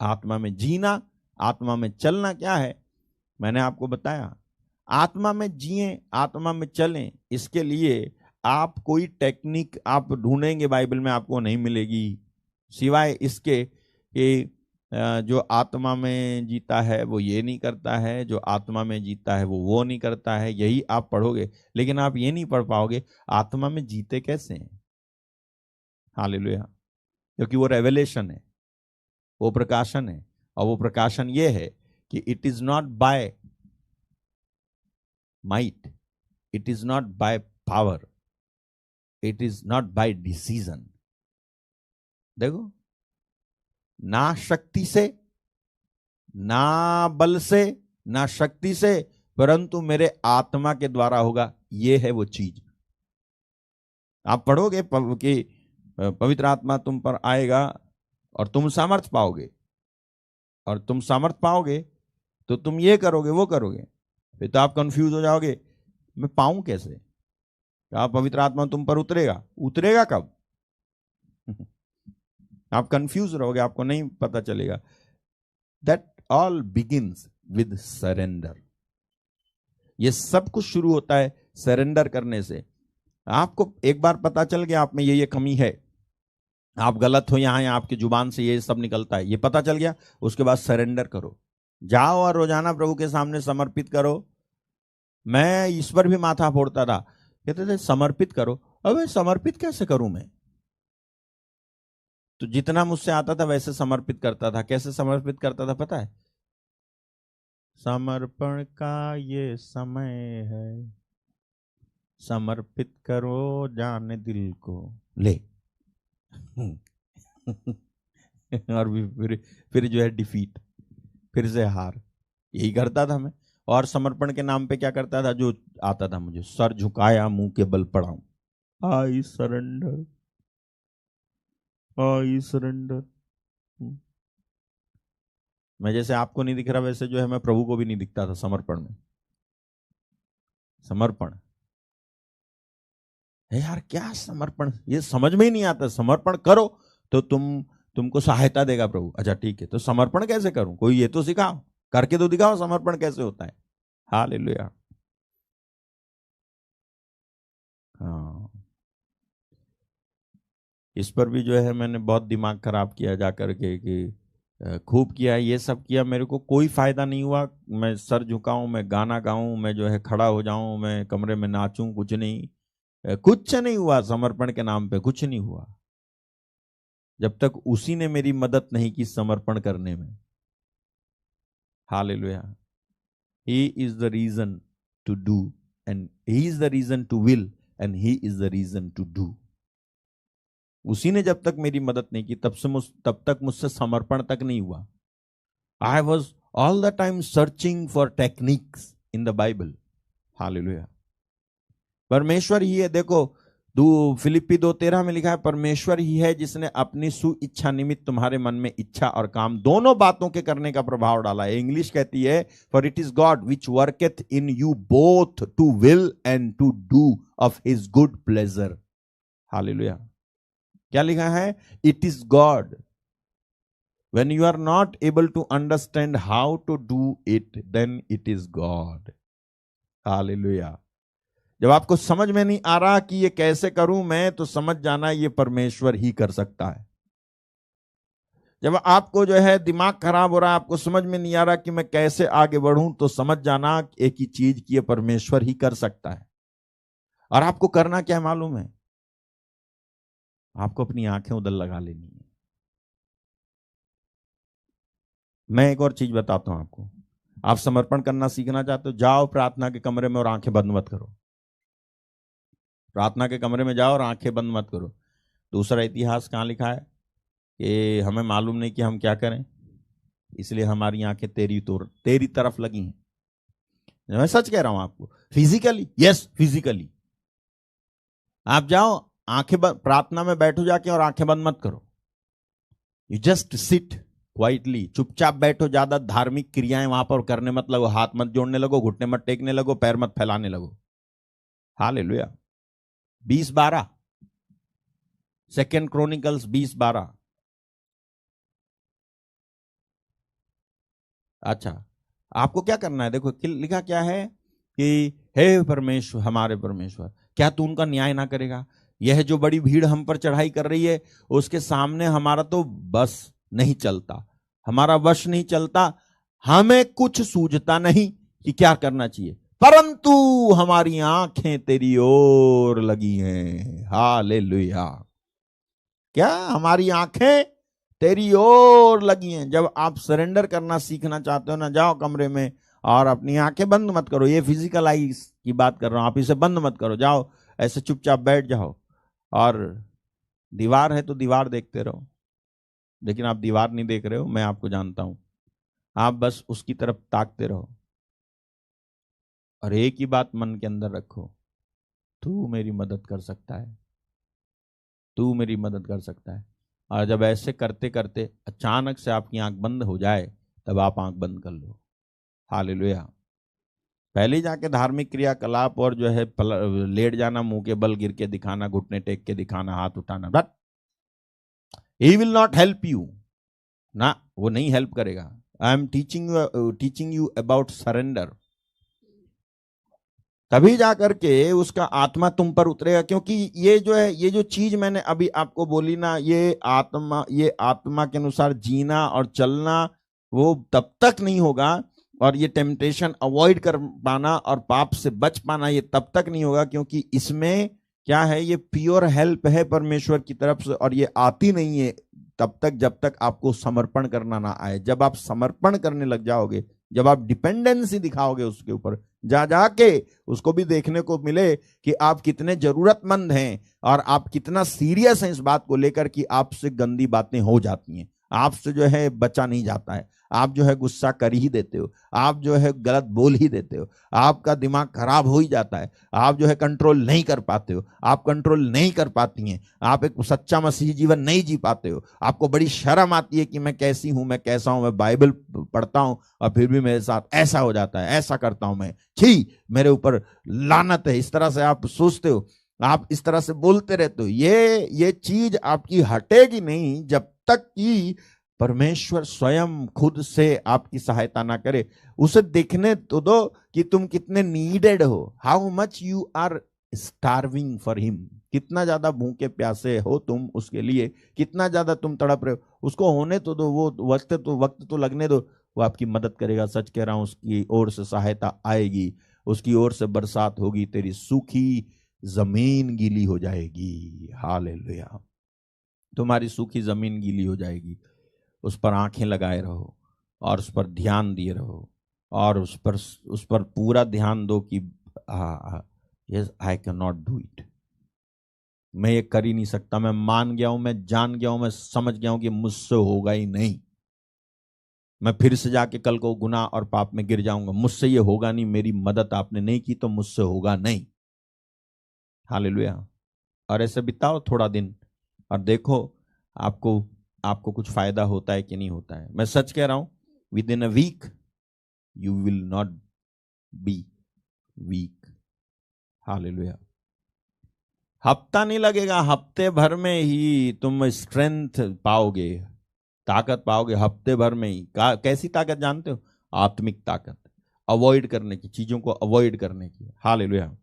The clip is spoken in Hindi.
आत्मा में जीना, आत्मा में चलना क्या है मैंने आपको बताया। आत्मा में जिए, आत्मा में चलें, इसके लिए आप कोई टेक्निक आप ढूंढेंगे बाइबल में आपको नहीं मिलेगी, सिवाय इसके कि जो आत्मा में जीता है वो ये नहीं करता है, जो आत्मा में जीता है वो नहीं करता है, यही आप पढ़ोगे। लेकिन आप ये नहीं पढ़ पाओगे आत्मा में जीते कैसे हैं। हालेलुया। क्योंकि वो रेवलेशन है, वो प्रकाशन है, और वो प्रकाशन ये है कि it is not by might, it is not by power, it is not by decision. देखो, ना शक्ति से, ना बल से, ना शक्ति से, परंतु मेरे आत्मा के द्वारा होगा। ये है वो चीज। आप पढ़ोगे कि पवित्र आत्मा तुम पर आएगा और तुम सामर्थ पाओगे, और तुम सामर्थ पाओगे तो तुम ये करोगे वो करोगे। फिर तो आप कंफ्यूज हो जाओगे, मैं पाऊं कैसे। आप पवित्र आत्मा तुम पर उतरेगा, उतरेगा कब आप कंफ्यूज रहोगे, आपको नहीं पता चलेगा। That all begins with surrender. ये सब कुछ शुरू होता है सरेंडर करने से। आपको एक बार पता चल गया आप में ये कमी है, आप गलत हो, यहाँ आपकी जुबान से ये सब निकलता है, ये पता चल गया, उसके बाद सरेंडर करो। जाओ और रोजाना प्रभु के सामने समर्पित करो। मैं इस पर भी माथा फोड़ता था, कहते थे समर्पित करो। अबे समर्पित कैसे करूं मैं। तो जितना मुझसे आता था वैसे समर्पित करता था। कैसे समर्पित करता था पता है? समर्पण का ये समय है, समर्पित करो जाने दिल को, ले और भी फिर जो है डिफीट, फिर से हार, यही करता था मैं। और समर्पण के नाम पे क्या करता था, जो आता था मुझे, सर झुकाया मुंह के बल पड़ाऊं, आई सरेंडर, आई सरेंडर। मैं जैसे आपको नहीं दिख रहा वैसे जो है मैं प्रभु को भी नहीं दिखता था समर्पण में। समर्पण है यार, क्या समर्पण, ये समझ में ही नहीं आता। समर्पण करो तो तुमको सहायता देगा प्रभु। अच्छा ठीक है, तो समर्पण कैसे करूं, कोई ये तो सिखाओ, करके तो दिखाओ समर्पण कैसे होता है। हालेलुया। हाँ, इस पर भी जो है मैंने बहुत दिमाग खराब किया जा करके कि खूब किया, ये सब किया, मेरे को कोई फायदा नहीं हुआ। मैं सर झुकाऊं, मैं गाना गाऊं, मैं जो है खड़ा हो जाऊं, मैं कमरे में नाचूं, कुछ नहीं, कुछ नहीं हुआ। समर्पण के नाम पे कुछ नहीं हुआ, जब तक उसी ने मेरी मदद नहीं की समर्पण करने में। Hallelujah. He is the reason to do, and he is the reason to will, and he is the reason to do. उसी ने जब तक मेरी मदद नहीं की तब तक मुझसे समर्पण तक नहीं हुआ। I was all the time searching for techniques in the Bible. Hallelujah. परमेश्वर ही है, देखो फिलिप्पी 2:13 में लिखा है, परमेश्वर ही है जिसने अपनी सुइच्छा निमित्त तुम्हारे मन में इच्छा और काम दोनों बातों के करने का प्रभाव डाला है। इंग्लिश कहती है, for it is God which worketh in you both to will and to do of his good pleasure. Hallelujah. क्या लिखा है? It is God. When you are not able to understand how to do it, then it is God. Hallelujah. जब आपको समझ में नहीं आ रहा कि ये कैसे करूं मैं, तो समझ जाना ये परमेश्वर ही कर सकता है। जब आपको जो है दिमाग खराब हो रहा है, आपको समझ में नहीं आ रहा कि मैं कैसे आगे बढ़ूं, तो समझ जाना एक ही चीज कि ये परमेश्वर ही कर सकता है। और आपको करना क्या है मालूम है? आपको अपनी आंखें उधर लगा लेनी है। मैं एक और चीज बताता हूं आपको। आप समर्पण करना सीखना चाहते हो, जाओ प्रार्थना के कमरे में और आंखें बंद मत करो। प्रार्थना के कमरे में जाओ और आंखें बंद मत करो। दूसरा इतिहास कहाँ लिखा है कि हमें मालूम नहीं कि हम क्या करें, इसलिए हमारी आंखें तेरी तरफ लगी हैं। मैं सच कह रहा हूं आपको, फिजिकली, यस फिजिकली आप जाओ, आंखें प्रार्थना में बैठो जाके और आंखें बंद मत करो। यू जस्ट सिट क्वाइटली, चुपचाप बैठो। ज्यादा धार्मिक क्रियाएं वहां पर करने मत लगो, हाथ मत जोड़ने लगो, घुटने मत टेकने लगो, पैर मत फैलाने लगो। हालेलुया। 20:12 second chronicles 20:12। अच्छा, आपको क्या करना है? देखो लिखा क्या है कि हे परमेश्वर, हमारे परमेश्वर, क्या तू उनका न्याय ना करेगा? यह जो बड़ी भीड़ हम पर चढ़ाई कर रही है, उसके सामने हमारा तो बस नहीं चलता, हमारा वश नहीं चलता, हमें कुछ सूझता नहीं कि क्या करना चाहिए, परंतु हमारी आंखें तेरी ओर लगी हैं। हालेलुया। क्या? हमारी आंखें तेरी ओर लगी हैं। जब आप सरेंडर करना सीखना चाहते हो ना, जाओ कमरे में और अपनी आंखें बंद मत करो। ये फिजिकल आईज की बात कर रहा हूं, आप इसे बंद मत करो। जाओ ऐसे चुपचाप बैठ जाओ और दीवार है तो दीवार देखते रहो, लेकिन आप दीवार नहीं देख रहे हो, मैं आपको जानता हूं। आप बस उसकी तरफ ताकते रहो और एक ही बात मन के अंदर रखो, तू मेरी मदद कर सकता है, तू मेरी मदद कर सकता है। और जब ऐसे करते करते अचानक से आपकी आंख बंद हो जाए, तब आप आंख बंद कर लो। हालेलुया। पहले जाके धार्मिक क्रियाकलाप और जो है लेट जाना, मुंह के बल गिर के दिखाना, घुटने टेक के दिखाना, हाथ उठाना, but he will not help you ना, वो नहीं हेल्प करेगा। I am teaching you about surrender. तभी जाकर के उसका आत्मा तुम पर उतरेगा, क्योंकि ये जो है, ये जो चीज मैंने अभी आपको बोली ना, ये आत्मा के अनुसार जीना और चलना, वो तब तक नहीं होगा, और ये टेम्पटेशन अवॉइड कर पाना और पाप से बच पाना, ये तब तक नहीं होगा, क्योंकि इसमें क्या है, ये प्योर हेल्प है परमेश्वर की तरफ से, और ये आती नहीं है तब तक जब तक आपको समर्पण करना ना आए। जब आप समर्पण करने लग जाओगे, जब आप डिपेंडेंसी दिखाओगे उसके ऊपर, जा जाके उसको भी देखने को मिले कि आप कितने जरूरतमंद हैं और आप कितना सीरियस हैं इस बात को लेकर कि आपसे गंदी बातें हो जाती हैं, आपसे जो है बचा नहीं जाता है, आप जो है गुस्सा कर ही देते हो, आप जो है गलत बोल ही देते हो, आपका दिमाग खराब हो ही जाता है, आप जो है कंट्रोल नहीं कर पाते हो, आप कंट्रोल नहीं कर पाती हैं, आप एक सच्चा मसीही जीवन नहीं जी पाते हो, आपको बड़ी शर्म आती है कि मैं कैसी हूं, मैं कैसा हूं, मैं बाइबल पढ़ता हूं और फिर भी मेरे साथ ऐसा हो जाता है, ऐसा करता हूं मैं, छी मेरे ऊपर लानत है। इस तरह से आप सोचते हो, आप इस तरह से बोलते रहते हो। ये चीज आपकी हटेगी नहीं जब तक कि परमेश्वर स्वयं खुद से आपकी सहायता ना करे। उसे देखने तो दो कि तुम कितने नीडेड हो, how much you are starving for him, कितना ज्यादा भूखे प्यासे हो तुम उसके लिए, कितना ज्यादा तुम तड़प रहे हो। उसको होने तो दो, वो वक्त तो लगने दो, वो आपकी मदद करेगा। सच कह रहा हूं, उसकी ओर से सहायता आएगी, उसकी ओर से बरसात होगी, तेरी सूखी जमीन गीली हो जाएगी। हालेलुया। तुम्हारी सूखी जमीन गीली हो जाएगी। उस पर आंखें लगाए रहो और उस पर ध्यान दिए रहो और उस पर पूरा ध्यान दो कि yes I can not do it, मैं ये कर ही नहीं सकता, मैं मान गया हूं, मैं जान गया हूं, मैं समझ गया हूं कि मुझसे होगा ही नहीं, मैं फिर से जाके कल को गुनाह और पाप में गिर जाऊंगा, मुझसे ये होगा नहीं, मेरी मदद आपने नहीं की तो मुझसे होगा नहीं। हालेलुया। और ऐसे बिताओ थोड़ा दिन और देखो आपको आपको कुछ फायदा होता है कि नहीं होता है। मैं सच कह रहा हूं, within a week you will not be weak. Hallelujah. हफ्ता नहीं लगेगा, हफ्ते भर में ही तुम स्ट्रेंथ पाओगे, ताकत पाओगे हफ्ते भर में ही। कैसी ताकत जानते हो? आत्मिक ताकत, अवॉइड करने की, चीजों को अवॉइड करने की। हालेलुया।